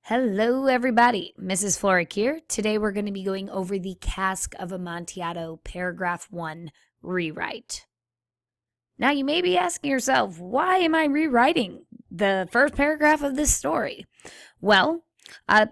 Hello, everybody. Mrs. Floric here. Today we're going to be going over the Cask of Amontillado, paragraph 1 rewrite. Now, you may be asking yourself, why am I rewriting the first paragraph of this story? Well,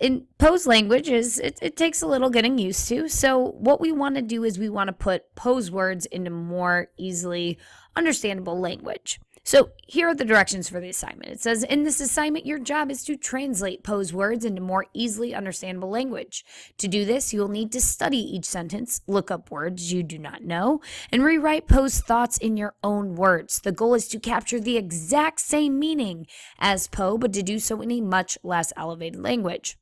in Poe's language, it takes a little getting used to. So, what we want to do is we want to put Poe's words into more easily understandable language. So here are the directions for the assignment. It says, in this assignment, your job is to translate Poe's words into more easily understandable language. To do this, you'll need to study each sentence, look up words you do not know, and rewrite Poe's thoughts in your own words. The goal is to capture the exact same meaning as Poe, but to do so in a much less elevated language.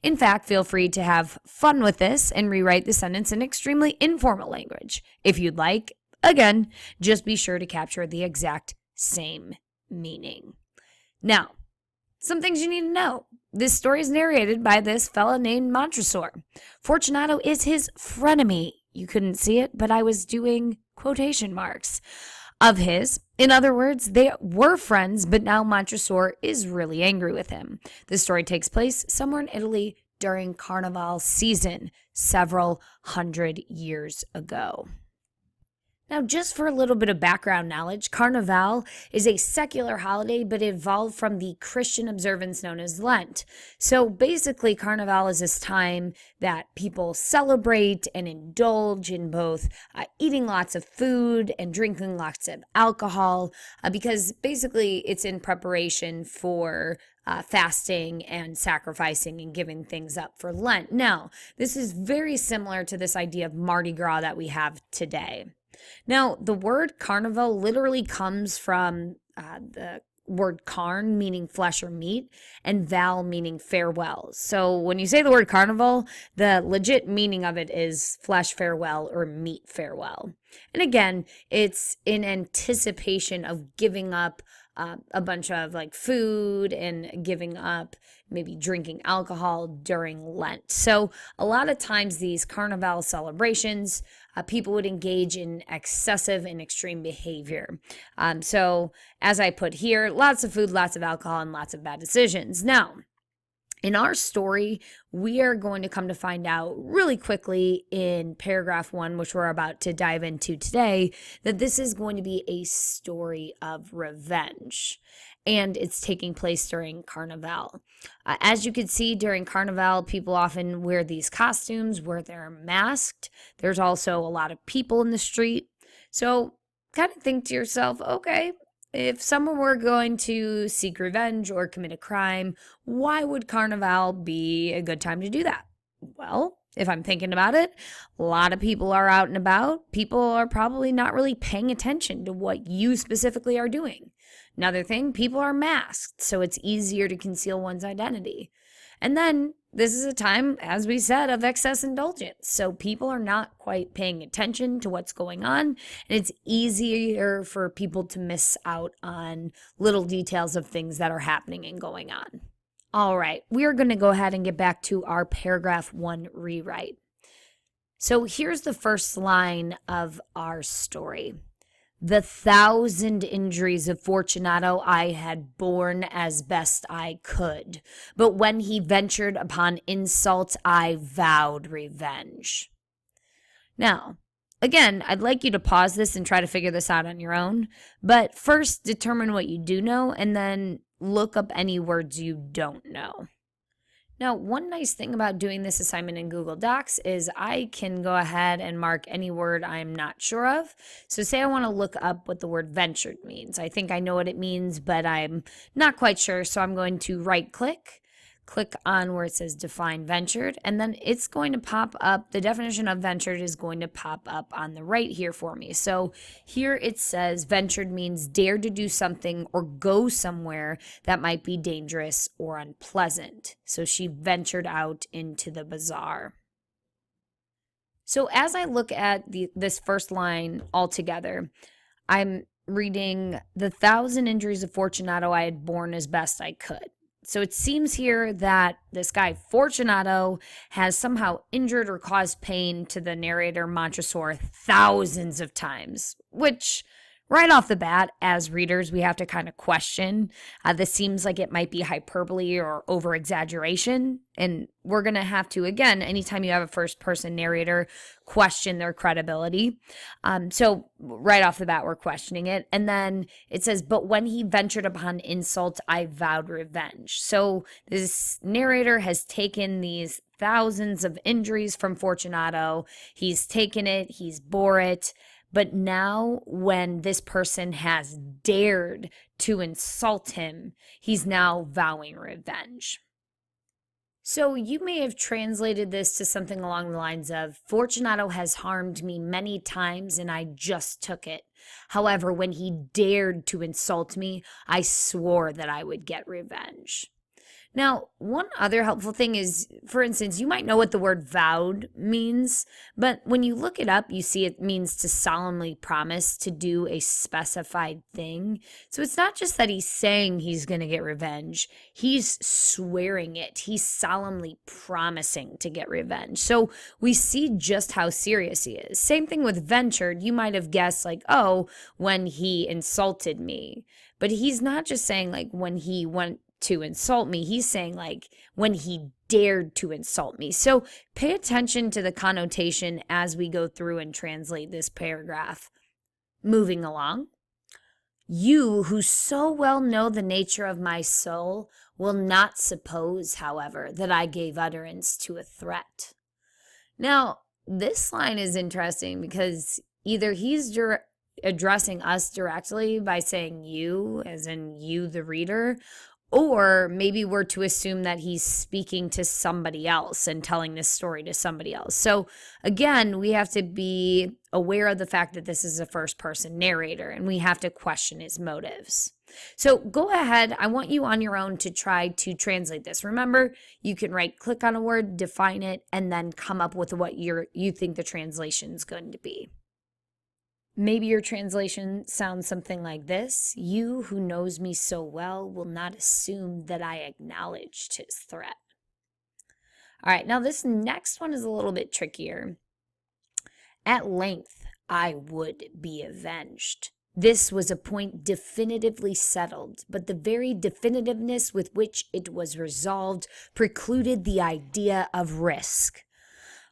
In fact, feel free to have fun with this and rewrite the sentence in extremely informal language. If you'd like, again, just be sure to capture the exact same meaning. Now, some things you need to know. This story is narrated by this fella named Montresor. Fortunato is his frenemy. You couldn't see it, but I was doing quotation marks of his. In other words, they were friends, but now Montresor is really angry with him. This story takes place somewhere in Italy during Carnival season, several hundred years ago. Now, just for a little bit of background knowledge, Carnival is a secular holiday, but it evolved from the Christian observance known as Lent. So basically, Carnival is this time that people celebrate and indulge in both eating lots of food and drinking lots of alcohol, because basically it's in preparation for fasting and sacrificing and giving things up for Lent. Now, this is very similar to this idea of Mardi Gras that we have today. Now, the word carnival literally comes from the word carn, meaning flesh or meat, and val, meaning farewell. So when you say the word carnival, the legit meaning of it is flesh farewell or meat farewell. And again, it's in anticipation of giving up a bunch of like food and giving up maybe drinking alcohol during Lent. So a lot of times these carnival celebrations, people would engage in excessive and extreme behavior. So as I put here, lots of food, lots of alcohol, and lots of bad decisions. Now, in our story, we are going to come to find out really quickly in paragraph 1, which we're about to dive into today, that this is going to be a story of revenge. And it's taking place during Carnival. As you can see, during Carnival, people often wear these costumes where they're masked. There's also a lot of people in the street. So kind of think to yourself, okay, if someone were going to seek revenge or commit a crime, why would Carnival be a good time to do that? Well, if I'm thinking about it, a lot of people are out and about. People are probably not really paying attention to what you specifically are doing. Another thing, people are masked, so it's easier to conceal one's identity. And then this is a time, as we said, of excess indulgence. So people are not quite paying attention to what's going on, and it's easier for people to miss out on little details of things that are happening and going on. All right, we are going to go ahead and get back to our paragraph 1 rewrite. So here's the first line of our story. The 1,000 injuries of Fortunato I had borne as best I could, but when he ventured upon insult, I vowed revenge. Now, again, I'd like you to pause this and try to figure this out on your own, but first determine what you do know and then look up any words you don't know. Now, one nice thing about doing this assignment in Google Docs is I can go ahead and mark any word I'm not sure of. So say I want to look up what the word ventured means. I think I know what it means, but I'm not quite sure. So I'm going to right-click, click on where it says define ventured, and then it's going to pop up. The definition of ventured is going to pop up on the right here for me. So here it says ventured means dare to do something or go somewhere that might be dangerous or unpleasant. So she ventured out into the bazaar. So as I look at this first line altogether, I'm reading the 1,000 injuries of Fortunato I had borne as best I could. So it seems here that this guy Fortunato has somehow injured or caused pain to the narrator Montresor thousands of times, which Right off the bat, as readers, we have to kind of question. This seems like it might be hyperbole or over exaggeration. And we're going to have to, again, anytime you have a first person narrator, question their credibility. So, right off the bat, we're questioning it. And then it says, but when he ventured upon insult, I vowed revenge. So, this narrator has taken these thousands of injuries from Fortunato, he's taken it, he's bore it. But now, when this person has dared to insult him, he's now vowing revenge. So, you may have translated this to something along the lines of Fortunato has harmed me many times and I just took it. However, when he dared to insult me, I swore that I would get revenge. Now, one other helpful thing is, for instance, you might know what the word vowed means, but when you look it up, you see it means to solemnly promise to do a specified thing. So it's not just that he's saying he's going to get revenge, he's swearing it. He's solemnly promising to get revenge. So we see just how serious he is. Same thing with ventured. You might have guessed, like, oh, when he insulted me. But he's not just saying, like, when he went to insult me. He's saying, like, when he dared to insult me. So pay attention to the connotation as we go through and translate this paragraph. Moving along. You who so well know the nature of my soul will not suppose, however, that I gave utterance to a threat. Now, this line is interesting because either he's addressing us directly by saying you, as in you, the reader, or maybe we're to assume that he's speaking to somebody else and telling this story to somebody else. So again, we have to be aware of the fact that this is a first-person narrator and we have to question his motives. So go ahead. I want you on your own to try to translate this. Remember, you can right-click on a word, define it, and then come up with what you think the translation is going to be. Maybe your translation sounds something like this. You who knows me so well will not assume that I acknowledged his threat. All right, now this next one is a little bit trickier. At length, I would be avenged. This was a point definitively settled, but the very definitiveness with which it was resolved precluded the idea of risk.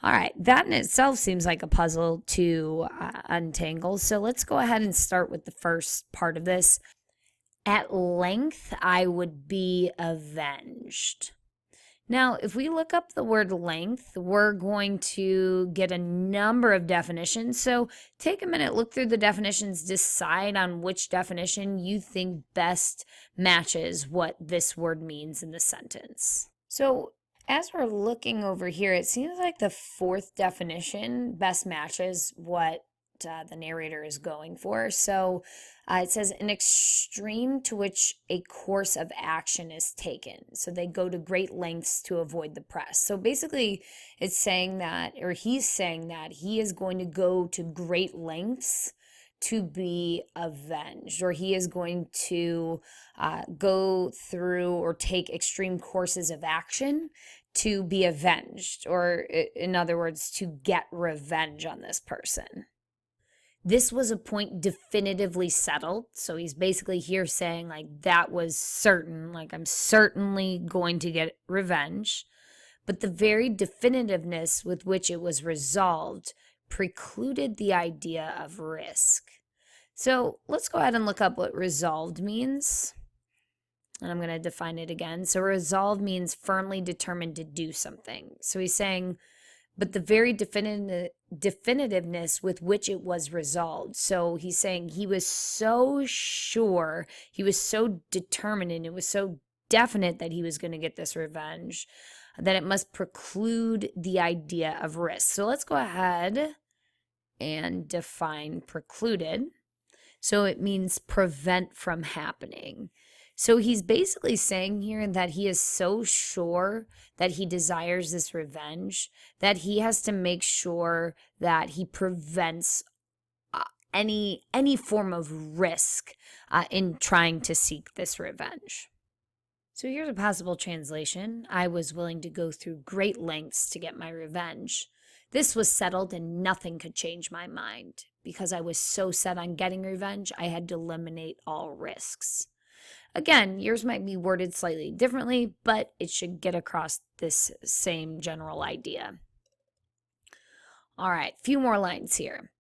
All right, that in itself seems like a puzzle to untangle. So let's go ahead and start with the first part of this. At length, I would be avenged. Now, if we look up the word length, we're going to get a number of definitions. So take a minute, look through the definitions, decide on which definition you think best matches what this word means in the sentence. So as we're looking over here, it seems like the fourth definition best matches what the narrator is going for. So it says an extreme to which a course of action is taken. So they go to great lengths to avoid the press. So basically it's saying that, or he's saying that he is going to go to great lengths to be avenged, or he is going to go through or take extreme courses of action to be avenged, or in other words, to get revenge on this person. This was a point definitively settled. So he's basically here saying, like, that was certain, like, I'm certainly going to get revenge. But the very definitiveness with which it was resolved precluded the idea of risk. So let's go ahead and look up what resolved means. And I'm going to define it again. So resolved means firmly determined to do something. So he's saying, but the very definitiveness with which it was resolved. So he's saying he was so sure, he was so determined, and it was so definite that he was going to get this revenge, that it must preclude the idea of risk. So let's go ahead and define precluded. So it means prevent from happening. So he's basically saying here that he is so sure that he desires this revenge that he has to make sure that he prevents any form of risk in trying to seek this revenge. So here's a possible translation. I was willing to go through great lengths to get my revenge. This was settled and nothing could change my mind. Because I was so set on getting revenge, I had to eliminate all risks. Again, yours might be worded slightly differently, but it should get across this same general idea. All right, few more lines here.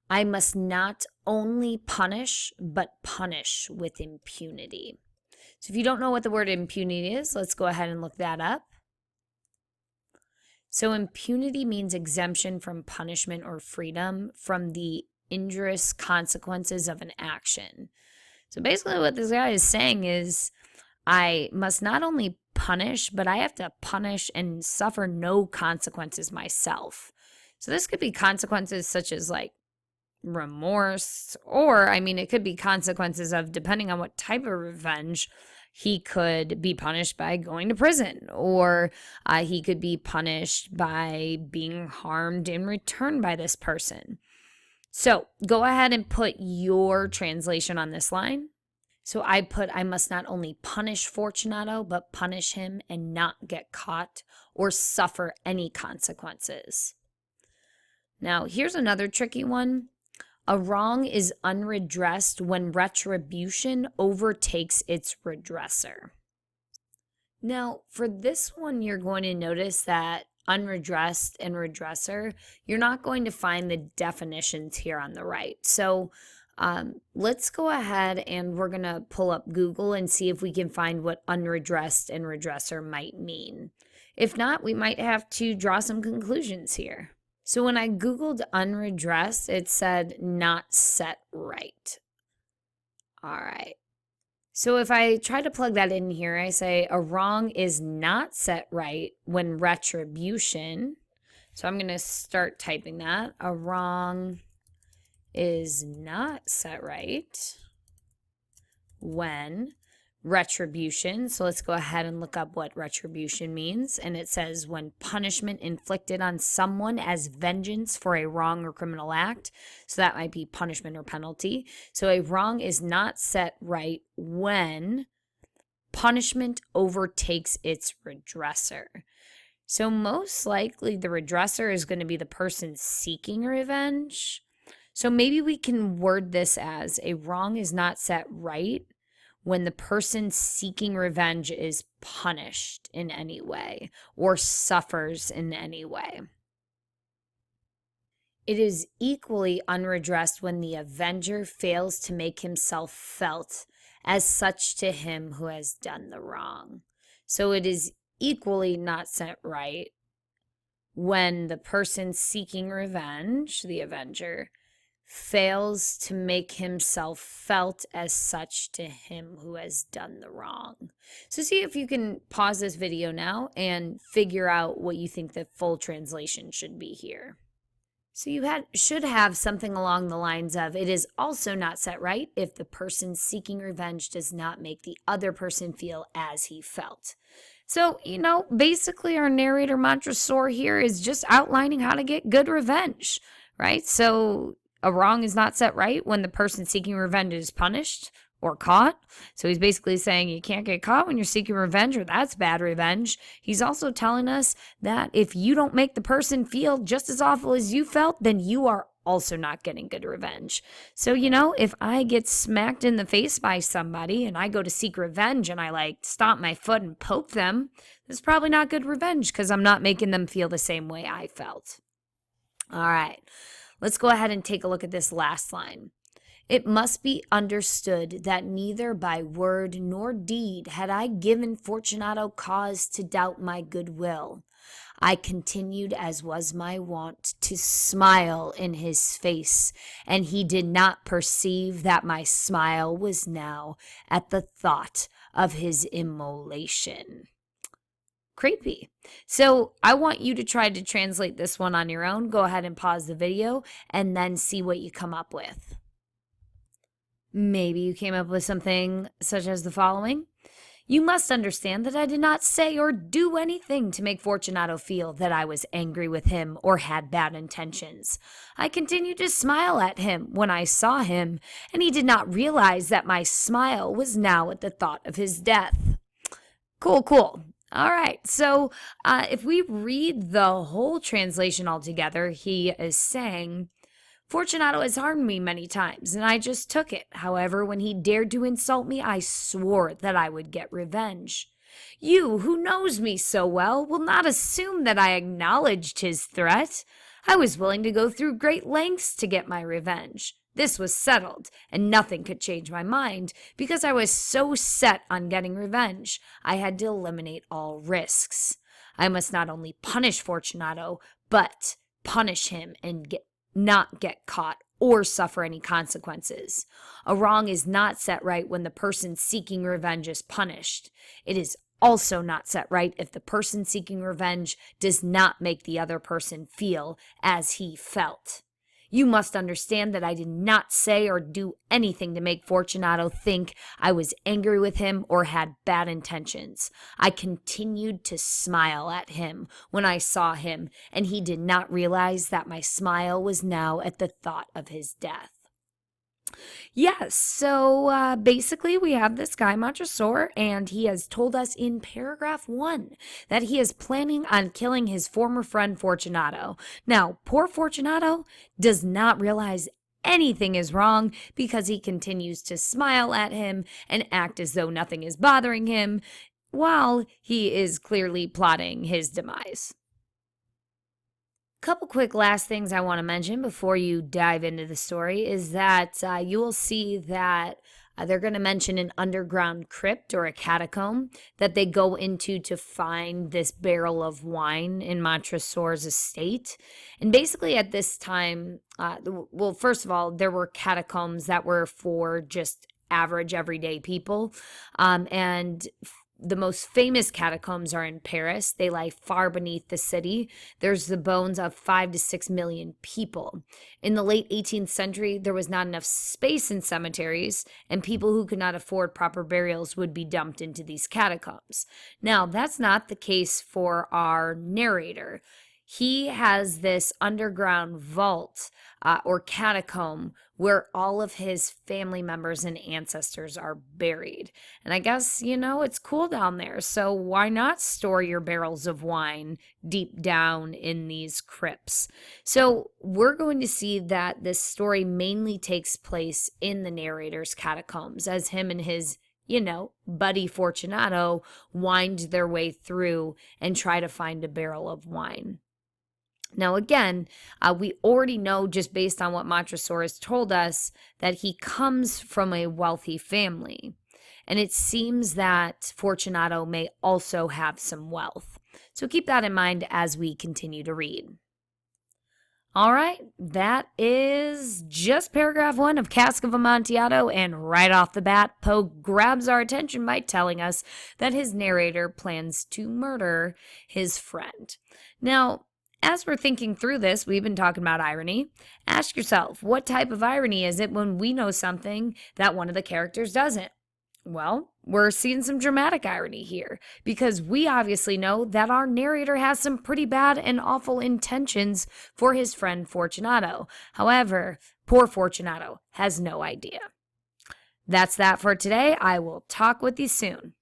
I must not only punish, but punish with impunity. So if you don't know what the word impunity is, let's go ahead and look that up. So impunity means exemption from punishment or freedom from the injurious consequences of an action. So basically what this guy is saying is, I must not only punish, but I have to punish and suffer no consequences myself. So this could be consequences such as like remorse, or it could be consequences of, depending on what type of revenge, he could be punished by going to prison, or he could be punished by being harmed in return by this person. So go ahead and put your translation on this line. So I put, I must not only punish Fortunato, but punish him and not get caught or suffer any consequences. Now, here's another tricky one. A wrong is unredressed when retribution overtakes its redresser. Now, for this one, you're going to notice that unredressed and redresser, you're not going to find the definitions here on the right. So let's go ahead and we're going to pull up Google and see if we can find what unredressed and redresser might mean. If not, we might have to draw some conclusions here. So when I Googled unredressed, it said not set right. All right. So if I try to plug that in here, I say a wrong is not set right when retribution. So I'm going to start typing that. A wrong is not set right when retribution. So let's go ahead and look up what retribution means. And it says when punishment inflicted on someone as vengeance for a wrong or criminal act. So that might be punishment or penalty. So a wrong is not set right when punishment overtakes its redresser. So most likely the redresser is going to be the person seeking revenge. So maybe we can word this as a wrong is not set right when the person seeking revenge is punished in any way or suffers in any way. It is equally unredressed when the avenger fails to make himself felt as such to him who has done the wrong. So it is equally not set right when the person seeking revenge, the avenger, fails to make himself felt as such to him who has done the wrong. So see if you can pause this video now and figure out what you think the full translation should be here. So you should have something along the lines of, it is also not set right if the person seeking revenge does not make the other person feel as he felt. So, basically our narrator Montresor here is just outlining how to get good revenge, right? So a wrong is not set right when the person seeking revenge is punished or caught. So he's basically saying you can't get caught when you're seeking revenge, or that's bad revenge. He's also telling us that if you don't make the person feel just as awful as you felt, then you are also not getting good revenge. So, if I get smacked in the face by somebody and I go to seek revenge and I stomp my foot and poke them, that's probably not good revenge because I'm not making them feel the same way I felt. All right. Let's go ahead and take a look at this last line. It must be understood that neither by word nor deed had I given Fortunato cause to doubt my goodwill. I continued, as was my wont, to smile in his face, and he did not perceive that my smile was now at the thought of his immolation. Creepy. So I want you to try to translate this one on your own. Go ahead and pause the video and then see what you come up with. Maybe you came up with something such as the following. You must understand that I did not say or do anything to make Fortunato feel that I was angry with him or had bad intentions. I continued to smile at him when I saw him, and he did not realize that my smile was now at the thought of his death. Cool. All right. So if we read the whole translation altogether, he is saying, Fortunato has harmed me many times, and I just took it. However, when he dared to insult me, I swore that I would get revenge. You, who knows me so well, will not assume that I acknowledged his threat. I was willing to go through great lengths to get my revenge. This was settled, and nothing could change my mind, because I was so set on getting revenge. I had to eliminate all risks. I must not only punish Fortunato, but punish him and not get caught or suffer any consequences. A wrong is not set right when the person seeking revenge is punished. It is also not set right if the person seeking revenge does not make the other person feel as he felt. You must understand that I did not say or do anything to make Fortunato think I was angry with him or had bad intentions. I continued to smile at him when I saw him, and he did not realize that my smile was now at the thought of his death. Yes, so basically, we have this guy, Montresor, and he has told us in paragraph 1 that he is planning on killing his former friend Fortunato. Now, poor Fortunato does not realize anything is wrong because he continues to smile at him and act as though nothing is bothering him while he is clearly plotting his demise. Couple quick last things I want to mention before you dive into the story is that you will see that they're going to mention an underground crypt or a catacomb that they go into to find this barrel of wine in Montresor's estate. And basically at this time, well, first of all, there were catacombs that were for just average everyday people. And the most famous catacombs are in Paris. They lie far beneath the city. There's the bones of 5 to 6 million people. In the late 18th century, there was not enough space in cemeteries, and people who could not afford proper burials would be dumped into these catacombs. Now, that's not the case for our narrator. He has this underground vault or catacomb where all of his family members and ancestors are buried. And I guess, it's cool down there. So why not store your barrels of wine deep down in these crypts? So we're going to see that this story mainly takes place in the narrator's catacombs as him and his buddy Fortunato wind their way through and try to find a barrel of wine. Now, again, we already know just based on what Montresor has told us that he comes from a wealthy family. And it seems that Fortunato may also have some wealth. So keep that in mind as we continue to read. All right, that is just paragraph 1 of Cask of Amontillado, and right off the bat, Poe grabs our attention by telling us that his narrator plans to murder his friend. Now, as we're thinking through this, we've been talking about irony. Ask yourself, what type of irony is it when we know something that one of the characters doesn't? Well, we're seeing some dramatic irony here because we obviously know that our narrator has some pretty bad and awful intentions for his friend Fortunato. However, poor Fortunato has no idea. That's that for today. I will talk with you soon.